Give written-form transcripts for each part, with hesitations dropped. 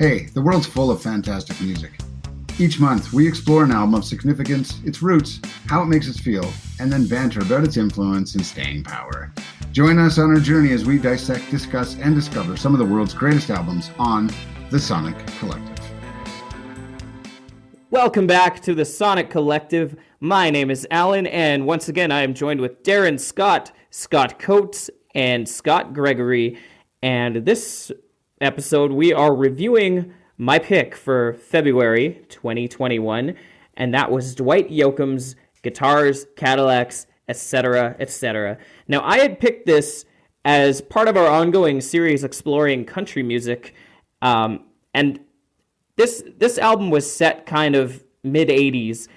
Hey, the world's full of fantastic music. Each month, we explore an album of significance, its roots, how it makes us feel, and then banter about its influence and staying power. Join us on our journey as we dissect, discuss, and discover some of the world's greatest albums on The Sonic Collective. Welcome back to The Sonic Collective. My name is Alan, and once again, I am joined with Darren Scott, Scott Coates, and Scott Gregory. And this episode, we are reviewing my pick for February 2021, and that was Dwight Yoakam's Guitars, Cadillacs, etc., etc. Now, I had picked this as part of our ongoing series exploring country music, and this album was set kind of mid-'80s,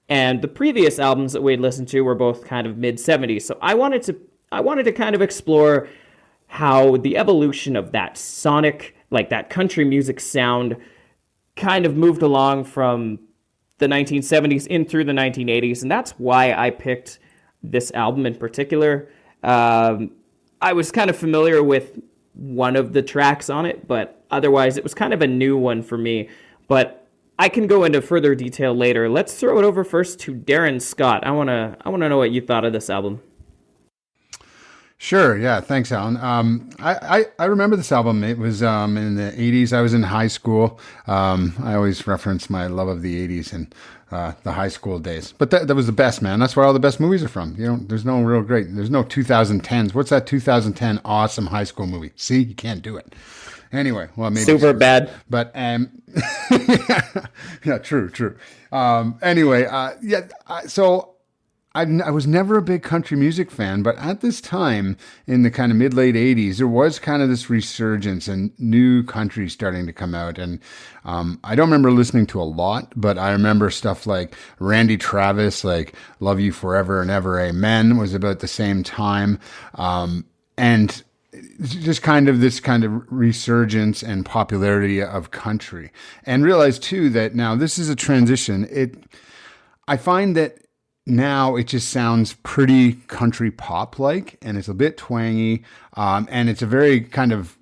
and the previous albums that we had listened to were both kind of mid-'70s. So I wanted to kind of explore how the evolution of that sonic, like that country music sound, kind of moved along from the 1970s in through the 1980s, and that's why I picked this album in particular. I was kind of familiar with one of the tracks on it, but otherwise it was kind of a new one for me. But I can go into further detail later. Let's throw it over first to Darren Scott. I wanna know what you thought of this album. Sure. Yeah. Thanks, Alan. I remember this album. It was in the 80s. I was in high school. I always reference my love of the 80s and the high school days. But that was the best, man. That's where all the best movies are from. You know, there's no 2010s. What's that 2010 awesome high school movie? See, you can't do it. Anyway, well, maybe super bad. But yeah, true. So I was never a big country music fan, but at this time in the kind of mid-late 80s, there was kind of this resurgence and new country starting to come out. And I don't remember listening to a lot, but I remember stuff like Randy Travis, like Love You Forever and Ever Amen was about the same time. And just kind of this kind of resurgence and popularity of country. And realize too that now this is a transition. I find that now it just sounds pretty country pop-like, and it's a bit twangy, and it's a very kind of,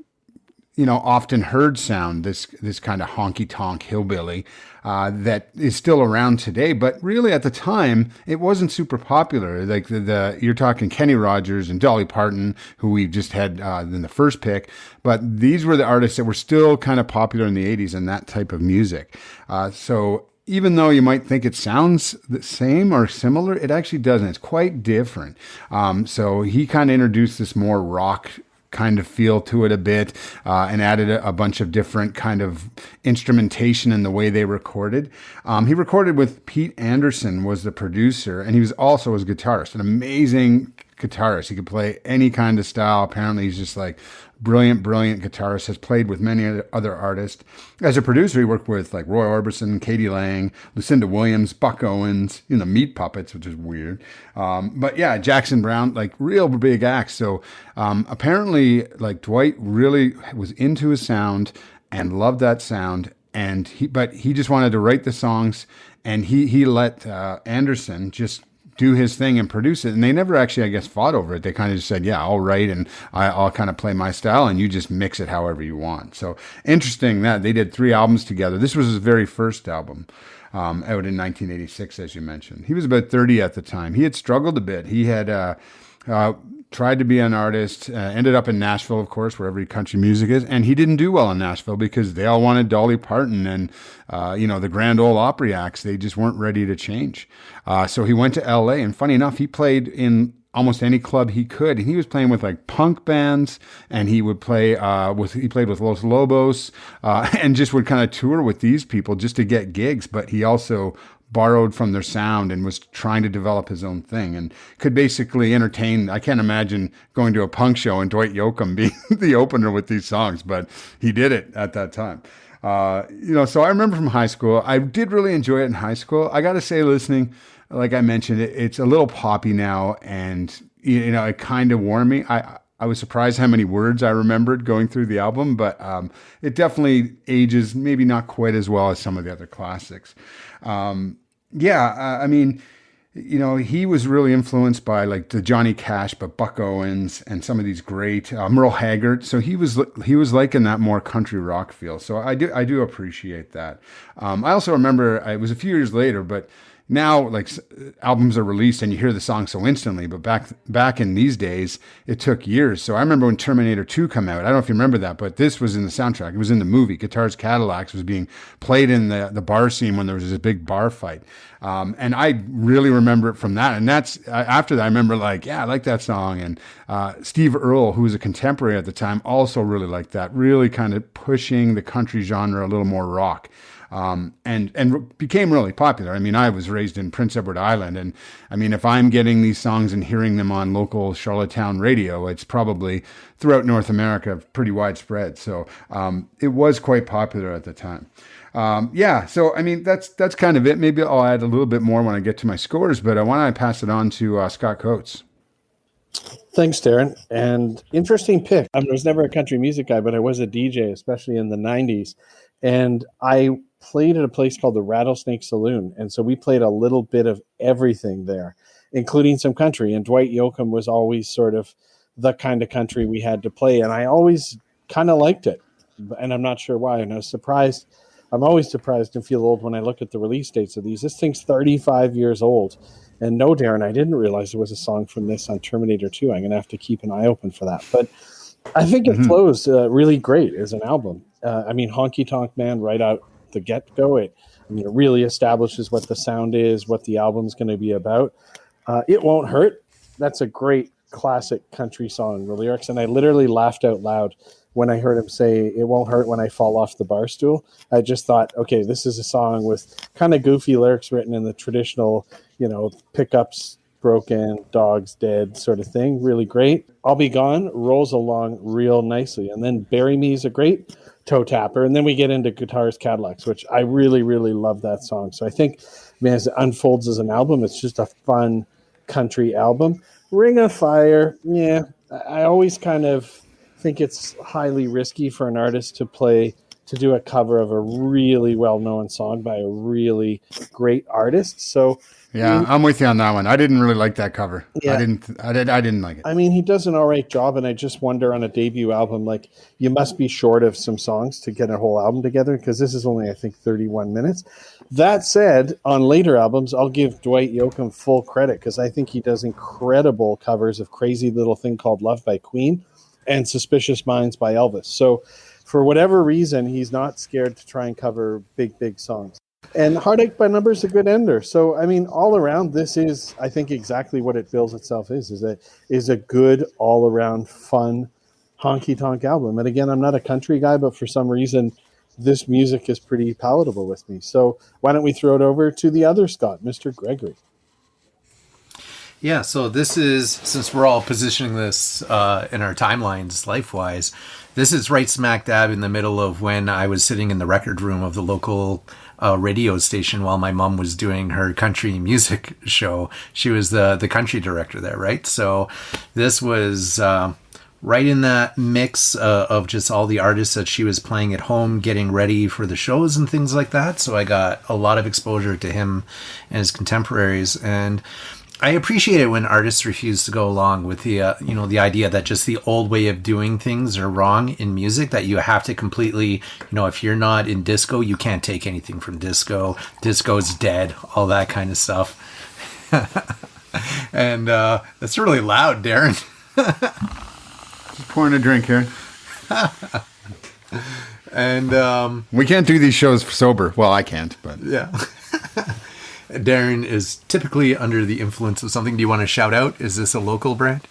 often heard sound, this kind of honky-tonk hillbilly that is still around today. But really at the time, it wasn't super popular. Like you're talking Kenny Rogers and Dolly Parton, who we just had in the first pick. But these were the artists that were still kind of popular in the 80s and that type of music. So even though you might think it sounds the same or similar, it actually doesn't. It's quite different. So he kind of introduced this more rock kind of feel to it a bit, and added a bunch of different kind of instrumentation in the way they recorded. He recorded with Pete Anderson was the producer, and he was also his guitarist, an amazing guitarist. He could play any kind of style. Apparently he's just like brilliant guitarist, has played with many other artists. As a producer, he worked with like Roy Orbison, Katie Lang, Lucinda Williams, Buck Owens, Meat Puppets, which is weird. But yeah, Jackson Browne, like real big acts. So apparently like Dwight really was into his sound and loved that sound. But he just wanted to write the songs, and he let Anderson just do his thing and produce it. And they never actually, I guess, fought over it. They kind of just said, yeah, I'll write and I'll kind of play my style and you just mix it however you want. So interesting that they did 3 albums together. This was his very first album, out in 1986, as you mentioned. He was about 30 at the time. He had struggled a bit. He had tried to be an artist, ended up in Nashville, of course, where every country music is. And he didn't do well in Nashville because they all wanted Dolly Parton and, the Grand Ole Opry acts. They just weren't ready to change. So he went to LA, and funny enough, he played in almost any club he could. And he was playing with like punk bands, and he would play he played with Los Lobos, and just would kind of tour with these people just to get gigs. But he also borrowed from their sound and was trying to develop his own thing and could basically entertain. I can't imagine going to a punk show and Dwight Yoakam being the opener with these songs, but he did it at that time. So I remember from high school, I did really enjoy it in high school. I got to say, listening, like I mentioned, it's a little poppy now, and, it kind of warmed me. I was surprised how many words I remembered going through the album, but it definitely ages maybe not quite as well as some of the other classics. he was really influenced by like the Johnny Cash, but Buck Owens and some of these great Merle Haggard. So he was liking that more country rock feel. So I do appreciate that. I also remember it was a few years later, but now like albums are released and you hear the song so instantly, but back in these days it took years. So I remember when Terminator 2 came out. I don't know if you remember that, but this was in the soundtrack. It was in the movie. Guitars Cadillacs was being played in the bar scene when there was this big bar fight. And I really remember it from that. And that's after that, I remember like, yeah, I like that song. And Steve Earle, who was a contemporary at the time, also really liked that, really kind of pushing the country genre a little more rock. And became really popular. I mean, I was raised in Prince Edward Island, and I mean, if I'm getting these songs and hearing them on local Charlottetown radio, it's probably throughout North America pretty widespread. So it was quite popular at the time. So I mean, that's kind of it. Maybe I'll add a little bit more when I get to my scores, but I want to pass it on to Scott Coates. Thanks, Darren. And interesting pick. I was never a country music guy, but I was a DJ, especially in the 90s. And I played at a place called the Rattlesnake Saloon. And so we played a little bit of everything there, including some country. And Dwight Yoakam was always sort of the kind of country we had to play. And I always kind of liked it. And I'm not sure why. And I was surprised. I'm always surprised and feel old when I look at the release dates of these. This thing's 35 years old. And no, Darren, I didn't realize there was a song from this on Terminator 2. I'm going to have to keep an eye open for that. But I think it flows really great as an album. I mean, Honky Tonk Man right out the get-go. It really establishes what the sound is, what the album's going to be about. It Won't Hurt. That's a great classic country song, the lyrics. And I literally laughed out loud when I heard him say, "It won't hurt when I fall off the bar stool." I just thought, okay, this is a song with kind of goofy lyrics written in the traditional, pickups broken, dogs dead sort of thing. Really great. I'll Be Gone rolls along real nicely. And then Bury Me is a great toe tapper. And then we get into Guitars Cadillacs, which I really, really love that song. So I think, as it unfolds as an album, it's just a fun country album. Ring of Fire, yeah, I always kind of think it's highly risky for an artist to do a cover of a really well-known song by a really great artist. So yeah, I'm with you on that one. I didn't really like that cover. Yeah. I didn't like it. I mean, he does an all right job, and I just wonder on a debut album, like, you must be short of some songs to get a whole album together, because this is only, I think, 31 minutes. That said, on later albums, I'll give Dwight Yoakam full credit, because I think he does incredible covers of Crazy Little Thing Called Love by Queen and Suspicious Minds by Elvis. So for whatever reason, he's not scared to try and cover big, big songs. And Heartache by Numbers is a good ender. So, I mean, all around, this is, I think, exactly what it bills itself is a good, all-around, fun, honky-tonk album. And again, I'm not a country guy, but for some reason, this music is pretty palatable with me. So why don't we throw it over to the other Scott, Mr. Gregory? Yeah, so this is, since we're all positioning this in our timelines life-wise, this is right smack dab in the middle of when I was sitting in the record room of the local radio station while my mom was doing her country music show. She was the country director there, right? So this was right in that mix of just all the artists that she was playing at home, getting ready for the shows and things like that. So I got a lot of exposure to him and his contemporaries. And I appreciate it when artists refuse to go along with the idea that just the old way of doing things are wrong in music, that you have to completely, if you're not in disco, you can't take anything from disco. Disco's dead, all that kind of stuff. And that's really loud, Darren. Just pouring a drink here. And we can't do these shows sober. Well, I can't, but yeah. Darren is typically under the influence of something. Do you want to shout out? Is this a local brand?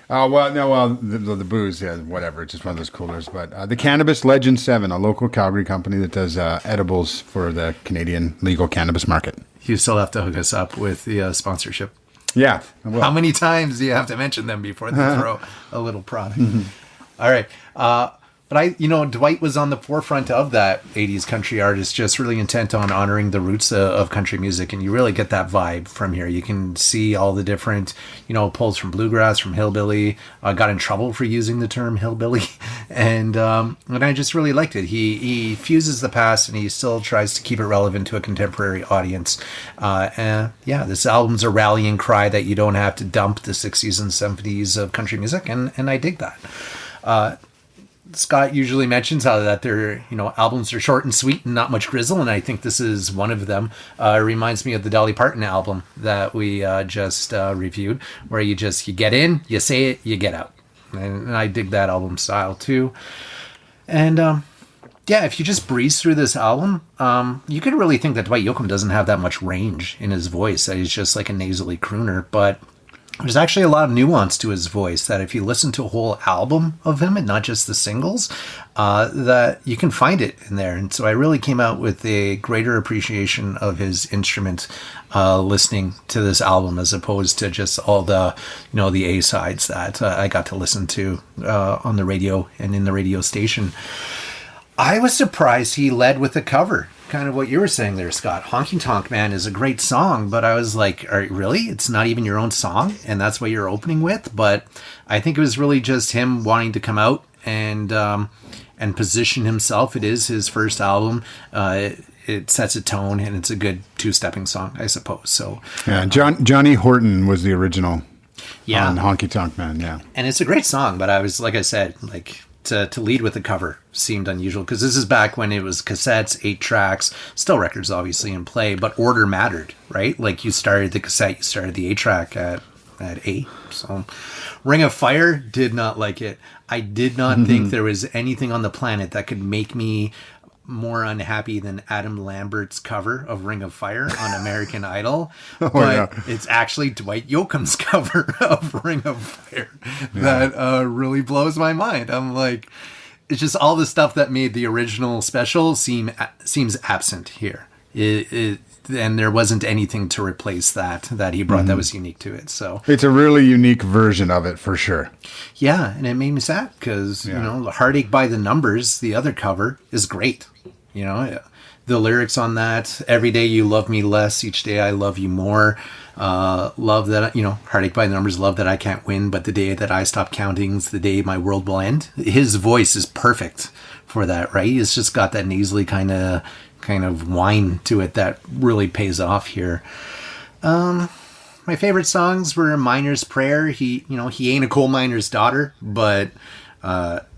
The booze, yeah, whatever. It's just one of those coolers. But the Cannabis Legend 7, a local Calgary company that does edibles for the Canadian legal cannabis market. You still have to hook us up with the sponsorship. Yeah. How many times do you have to mention them before they throw a little product? All right. But Dwight was on the forefront of that 80s country artist, just really intent on honoring the roots of country music. And you really get that vibe from here. You can see all the different, pulls from bluegrass, from hillbilly. I got in trouble for using the term hillbilly. And I just really liked it. He fuses the past and he still tries to keep it relevant to a contemporary audience. This album's a rallying cry that you don't have to dump the 60s and 70s of country music. And I dig that. Scott usually mentions how that their albums are short and sweet and not much grizzle, and I think this is one of them. It reminds me of the Dolly Parton album that we just reviewed, where you get in, you say it, you get out, and I dig that album style too. And if you just breeze through this album, you could really think that Dwight Yoakam doesn't have that much range in his voice, that he's just like a nasally crooner, but there's actually a lot of nuance to his voice that if you listen to a whole album of him and not just the singles, that you can find it in there. And so I really came out with a greater appreciation of his instrument listening to this album as opposed to just all the, the A-sides that I got to listen to on the radio and in the radio station. I was surprised he led with a cover. Kind of what you were saying there, Scott. Honky Tonk Man is a great song, but I was like, really? It's not even your own song? And that's what you're opening with? But I think it was really just him wanting to come out and position himself. It is his first album. It sets a tone, and it's a good two-stepping song, I suppose. So, yeah, Johnny Horton was the original on Honky Tonk Man, yeah. And it's a great song, but I was, like I said, to lead with the cover seemed unusual because this is back when it was cassettes, 8 tracks, still records obviously in play, but order mattered, right? Like you started the cassette, you started the 8 track at 8. So Ring of Fire, did not like it. I did not think there was anything on the planet that could make me more unhappy than Adam Lambert's cover of Ring of Fire on American Idol. It's actually Dwight Yoakam's cover of Ring of Fire that really blows my mind. I'm like, it's just all the stuff that made the original special seems absent here. And there wasn't anything to replace that he brought that was unique to it. So it's a really unique version of it for sure. Yeah, and it made me sad because Heartache by the Numbers, the other cover, is great. The lyrics on that, every day you love me less, each day I love you more. Love that, Heartache by the Numbers, love that I can't win, but the day that I stop counting is the day my world will end. His voice is perfect for that, right? He's just got that nasally kind of whine to it that really pays off here. My favorite songs were Miner's Prayer. He ain't a coal miner's daughter, but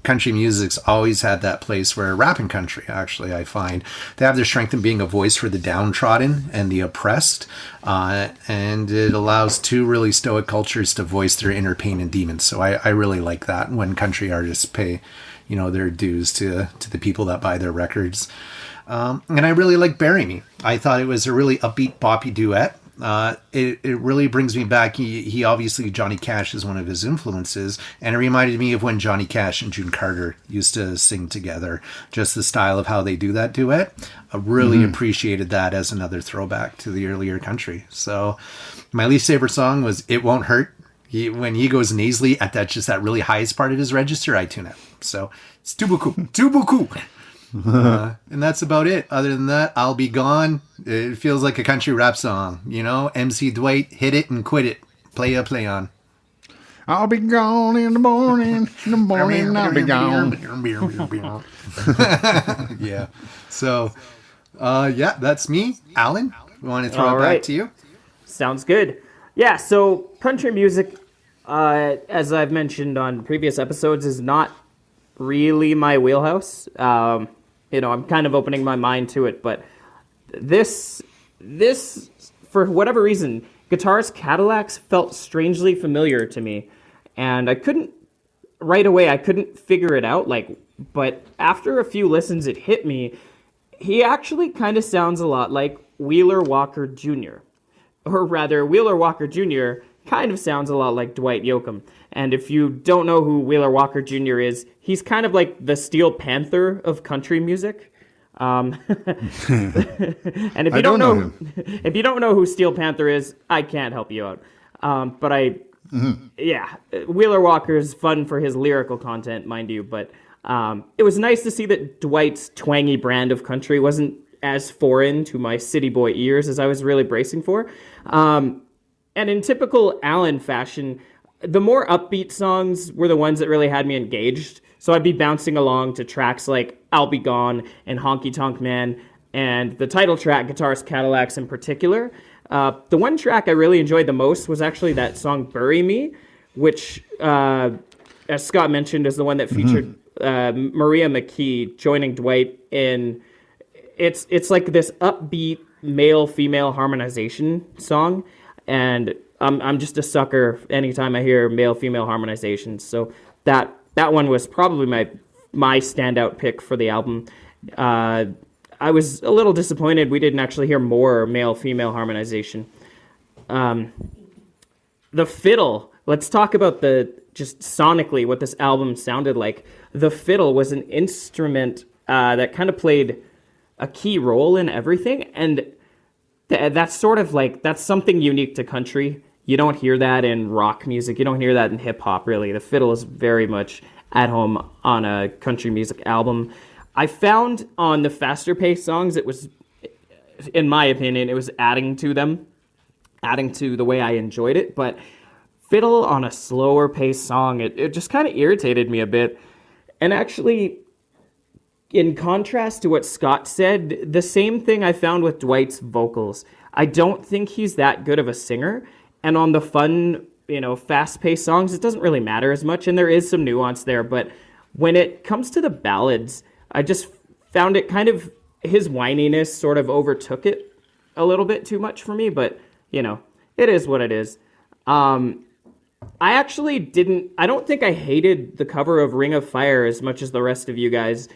country music's always had that place where rap and country, actually, I find they have their strength in being a voice for the downtrodden and the oppressed, and it allows two really stoic cultures to voice their inner pain and demons. So I really like that when country artists pay their dues to the people that buy their records. And I really like Bury Me. I thought it was a really upbeat, boppy duet. It really brings me back. He obviously, Johnny Cash is one of his influences, and it reminded me of when Johnny Cash and June Carter used to sing together. Just the style of how they do that duet. I really appreciated that as another throwback to the earlier country. So my least favorite song was It Won't Hurt. When he goes nasally at that really highest part of his register, I tune out. So it's Tubuku. And that's about it. Other than that, I'll Be Gone. It feels like a country rap song. MC Dwight, hit it and quit it. Play on. I'll be gone in the morning. In the morning, I'll be gone. Yeah. So, that's me. Alan, we want to throw it back to you? Sounds good. Yeah, so country music, as I've mentioned on previous episodes, is not really my wheelhouse. I'm kind of opening my mind to it, but this, for whatever reason, Guitar's Cadillacs felt strangely familiar to me, and I couldn't figure it out, but after a few listens, it hit me. He actually kind of sounds a lot like Wheeler Walker Jr., or rather, Wheeler Walker Jr. kind of sounds a lot like Dwight Yoakam. And if you don't know who Wheeler Walker Jr. is, he's kind of like the Steel Panther of country music. And if you don't know who Steel Panther is, I can't help you out. Wheeler Walker's fun for his lyrical content, mind you, but It was nice to see that Dwight's twangy brand of country wasn't as foreign to my city boy ears as I was really bracing for. And in typical Alan fashion, the more upbeat songs were the ones that really had me engaged. So I'd be bouncing along to tracks like I'll Be Gone and Honky Tonk Man, and the title track, Guitars, Cadillacs in particular. The one track I really enjoyed the most was actually that song Bury Me, which, as Scott mentioned, is the one that featured Maria McKee joining Dwight in. It's like this upbeat male-female harmonization song, and I'm just a sucker anytime I hear male-female harmonizations. So that one was probably my standout pick for the album. I was a little disappointed we didn't actually hear more male-female harmonization. The fiddle. Let's talk about just sonically what this album sounded like. The fiddle was an instrument that kind of played a key role in everything, and that's sort of like, that's something unique to country. You don't hear that in rock music. You don't hear that in hip-hop, really. The fiddle is very much at home on a country music album. I found on the faster-paced songs, it was, in my opinion, it was adding to them, adding to the way I enjoyed it, but fiddle on a slower-paced song, it just kind of irritated me a bit. And actually, in contrast to what Scott said, the same thing I found with Dwight's vocals. I don't think he's that good of a singer, and on the fun, fast-paced songs, it doesn't really matter as much, and there is some nuance there, but when it comes to the ballads, I just found it kind of, his whininess sort of overtook it a little bit too much for me, but, it is what it is. I actually don't think I hated the cover of Ring of Fire as much as the rest of you guys.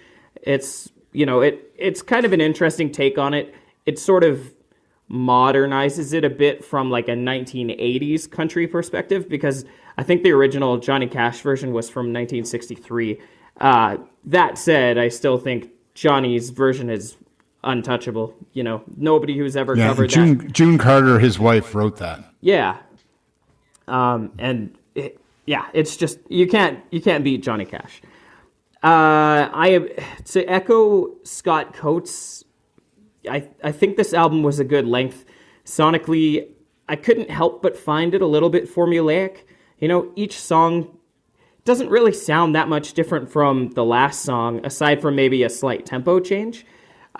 It's, it's kind of an interesting take on it. It sort of modernizes it a bit from like a 1980s country perspective, because I think the original Johnny Cash version was from 1963. That said, I still think Johnny's version is untouchable. Nobody who's ever covered that. June Carter, his wife, wrote that. Yeah. It's just, you can't beat Johnny Cash. To echo Scott Coates, I think this album was a good length. Sonically, I couldn't help but find it a little bit formulaic. Each song doesn't really sound that much different from the last song, aside from maybe a slight tempo change.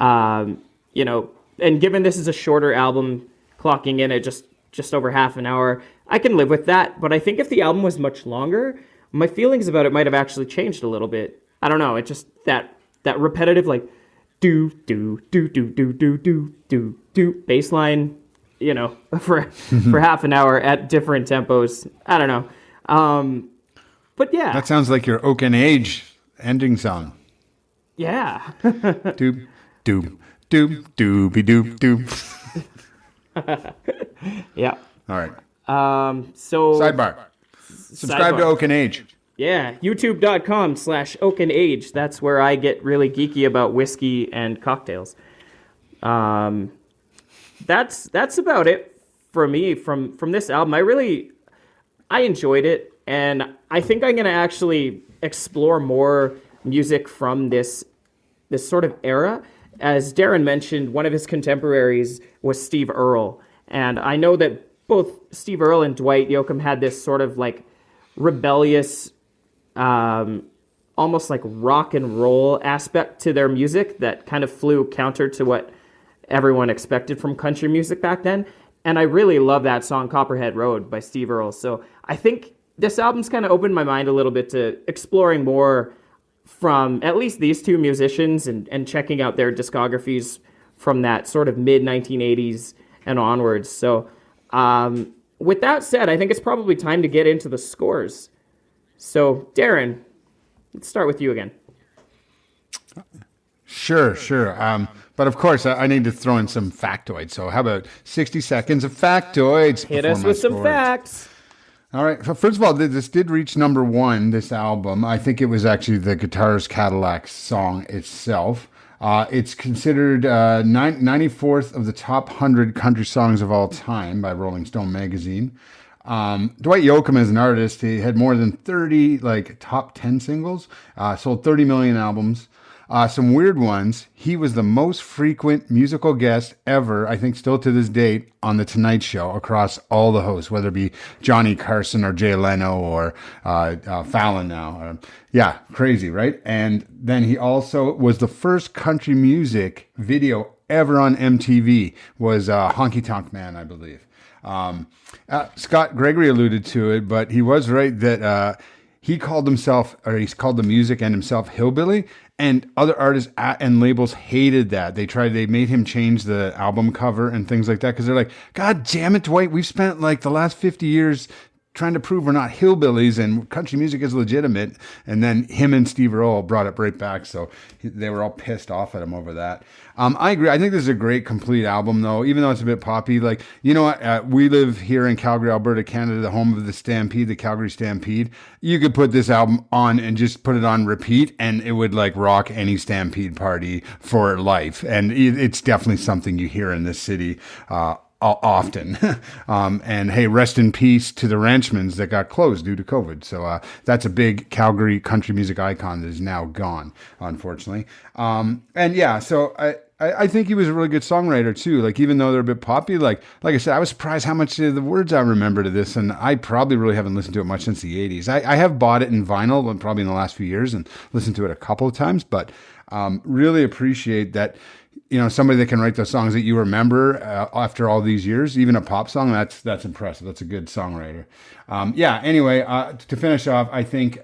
And given this is a shorter album, clocking in at just over half an hour, I can live with that. But I think if the album was much longer, my feelings about it might have actually changed a little bit. I don't know. It just that repetitive like do do do do do do do do do bass line, for half an hour at different tempos. I don't know. But yeah, that sounds like your Oak and Age ending song. Yeah. Doop doop doop doopy doop doop. Yeah. All right. So sidebar. Subscribe to Oak and Age. Yeah, youtube.com/Oak and Age. That's where I get really geeky about whiskey and cocktails. That's about it for me from this album. I enjoyed it, and I think I'm going to actually explore more music from this sort of era. As Darren mentioned, one of his contemporaries was Steve Earle, and I know that both Steve Earle and Dwight Yoakam had this sort of like rebellious, almost like rock and roll aspect to their music that kind of flew counter to what everyone expected from country music back then. And I really love that song Copperhead Road by Steve Earle. So I think this album's kind of opened my mind a little bit to exploring more from at least these two musicians and checking out their discographies from that sort of mid-1980s and onwards. So with that said, I think it's probably time to get into the scores. So, Darren, let's start with you again. Sure. But of course, I need to throw in some factoids. So how about 60 seconds of factoids? Hit us with some facts. All right. So first of all, this did reach number one, this album. I think it was actually the Guitars Cadillacs song itself. It's considered 94th of the top 100 country songs of all time by Rolling Stone magazine. Dwight Yoakam as an artist, he had more than 30 like top 10 singles, sold 30 million albums. Some weird ones. He was the most frequent musical guest ever, I think still to this date, on The Tonight Show across all the hosts, whether it be Johnny Carson or Jay Leno or Fallon now. Yeah, crazy, right? And then he also was the first country music video ever on MTV, was Honky Tonk Man, I believe. Scott Gregory alluded to it, but he was right that he called himself, or he's called the music and himself, hillbilly. And other artists and labels hated that. They made him change the album cover and things like that because they're like, God damn it, Dwight, we've spent like the last 50 years trying to prove we're not hillbillies and country music is legitimate. And then him and Steve Earle brought it right back. So they were all pissed off at him over that. I agree. I think this is a great complete album, though, even though it's a bit poppy. Like, you know what? We live here in Calgary, Alberta, Canada, the home of the Stampede, the Calgary Stampede. You could put this album on and just put it on repeat, and it would like rock any Stampede party for life. And it's definitely something you hear in this city often. And hey, rest in peace to the Ranchmans that got closed due to COVID. So that's a big Calgary country music icon that is now gone, unfortunately. And yeah, so I think he was a really good songwriter too. Like, even though they're a bit poppy, like I said, I was surprised how much of the words I remember to this, and I probably really haven't listened to it much since the 80s. I have bought it in vinyl, but probably in the last few years, and listened to it a couple of times, but really appreciate that, you know, somebody that can write those songs that you remember after all these years, even a pop song, that's impressive. That's a good songwriter. Anyway, to finish off, I think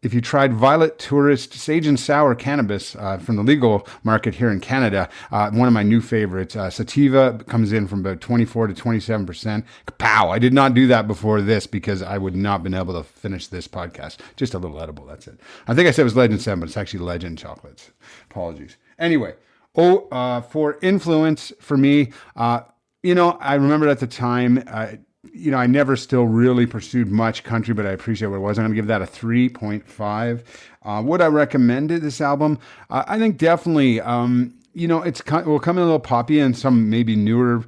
if you tried Violet Tourist Sage and Sour Cannabis from the legal market here in Canada, one of my new favorites, sativa comes in from about 24 to 27%. Kapow! I did not do that before this because I would not have been able to finish this podcast. Just a little edible, that's it. I think I said it was Legend 7, but it's actually Legend Chocolates. Apologies. Anyway, for influence for me, you know, I remember at the time, you know, I never still really pursued much country, but I appreciate what it was. I'm going to give that a 3.5. Would I recommend it, this album? I think definitely, you know, will come in a little poppy, and some maybe newer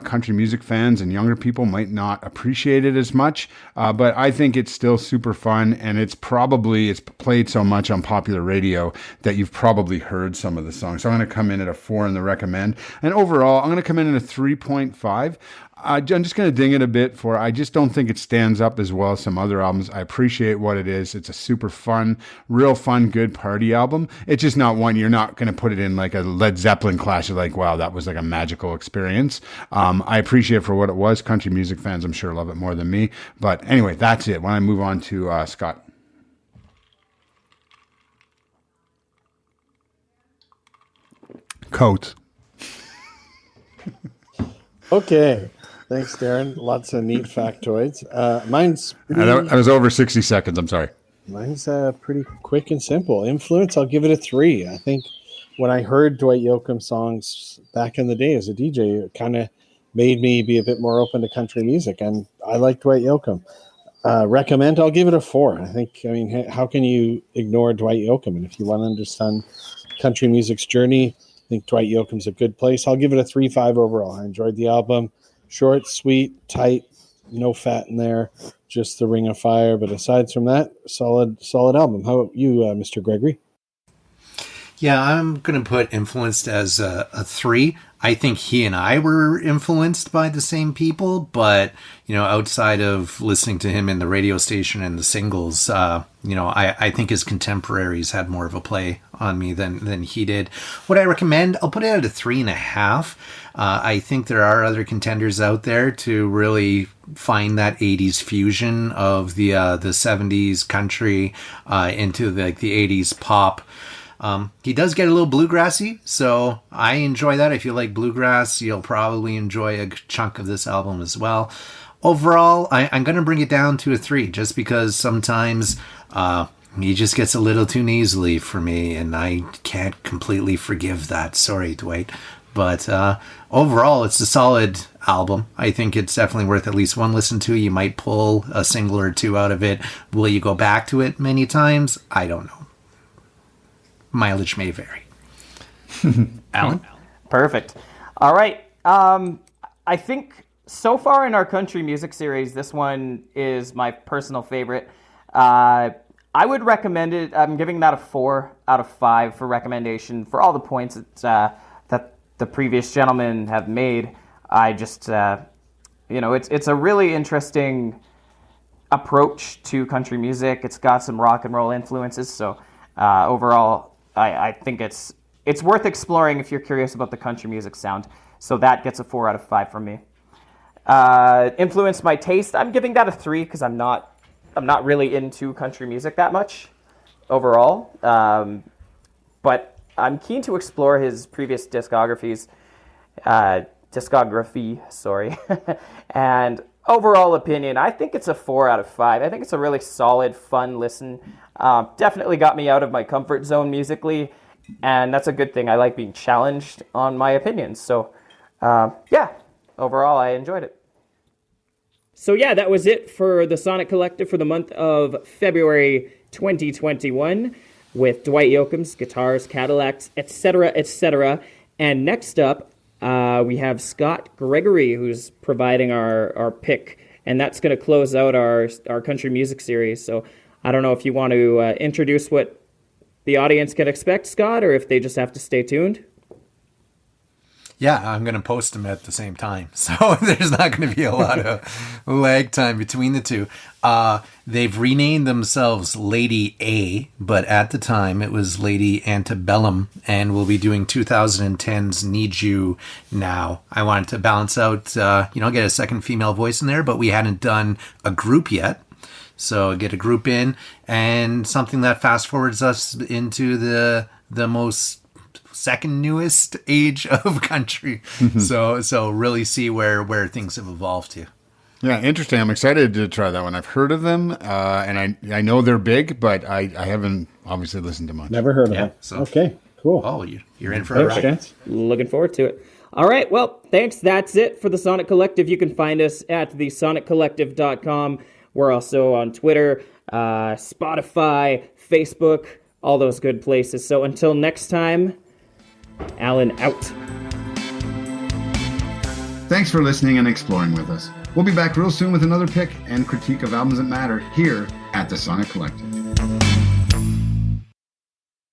country music fans and younger people might not appreciate it as much. But I think it's still super fun, and it's played so much on popular radio that you've probably heard some of the songs. So I'm going to come in at a 4 in the recommend. And overall, I'm going to come in at a 3.5. I'm just going to ding it a bit I just don't think it stands up as well as some other albums. I appreciate what it is. It's a super fun, real fun, good party album. It's just not one, you're not going to put it in like a Led Zeppelin clash. You're like, wow, that was like a magical experience. I appreciate it for what it was. Country music fans, I'm sure, love it more than me. But anyway, that's it. When I move on to Scott. Coates. Okay. Thanks, Darren. Lots of neat factoids. Mine's I was over 60 seconds. I'm sorry. Mine's pretty quick and simple. Influence, I'll give it a 3. I think when I heard Dwight Yoakam songs back in the day as a DJ, it kind of made me be a bit more open to country music, and I like Dwight Yoakam. Recommend, I'll give it a 4. I mean, how can you ignore Dwight Yoakam? And if you want to understand country music's journey, I think Dwight Yoakam's a good place. I'll give it a 3.5 overall. I enjoyed the album. Short, sweet, tight, no fat in there, just the Ring of Fire. But aside from that, solid album. How about you, Mr. Gregory? Yeah, I'm going to put Influenced as a 3. I think he and I were influenced by the same people, but, you know, outside of listening to him in the radio station and the singles, you know, I think his contemporaries had more of a play on me than he did. Would I recommend? I'll put it at a 3.5. I think there are other contenders out there to really find that 80s fusion of the 70s country into the 80s pop. He does get a little bluegrassy, so I enjoy that. If you like bluegrass, you'll probably enjoy a chunk of this album as well. Overall, I'm going to bring it down to a 3, just because sometimes he just gets a little too nasally for me, and I can't completely forgive that. Sorry, Dwight. But overall, it's a solid album. I think it's definitely worth at least one listen to. You might pull a single or two out of it. Will you go back to it many times? I don't know. Mileage may vary. Alan? Perfect. All right. I think so far in our country music series, this one is my personal favorite. I would recommend it. I'm giving that a 4 out of 5 for recommendation for all the points that the previous gentlemen have made. I just, it's a really interesting approach to country music. It's got some rock and roll influences. So overall, I think it's worth exploring if you're curious about the country music sound. So that gets a 4 out of 5 from me. Influenced my taste. I'm giving that a 3 because I'm not really into country music that much overall. But I'm keen to explore his previous discography, sorry. And overall opinion, I think it's a 4 out of 5. I think it's a really solid, fun listen. Definitely got me out of my comfort zone musically, and that's a good thing. I like being challenged on my opinions. So, overall, I enjoyed it. So yeah, that was it for the Sonic Collective for the month of February 2021 with Dwight Yoakam's guitars, Cadillacs, etc., etc. And next up, we have Scott Gregory, who's providing our pick, and that's going to close out our country music series. So I don't know if you want to introduce what the audience can expect, Scott, or if they just have to stay tuned. Yeah, I'm going to post them at the same time. So there's not going to be a lot of lag time between the two. They've renamed themselves Lady A, but at the time it was Lady Antebellum, and we'll be doing 2010's Need You Now. I wanted to balance out, get a second female voice in there, but we hadn't done a group yet. So get a group in, and something that fast forwards us into the most second newest age of country. So really see where things have evolved to. Yeah, interesting. I'm excited to try that one. I've heard of them, and I know they're big, but I haven't obviously listened to much. Never heard of them. So, okay, cool. Oh, you're in for a ride. Chance. Looking forward to it. All right, well, thanks. That's it for the Sonic Collective. You can find us at thesonic.collective.com. We're also on Twitter, Spotify, Facebook, all those good places. So until next time, Alan out. Thanks for listening and exploring with us. We'll be back real soon with another pick and critique of albums that matter here at the Sonic Collective.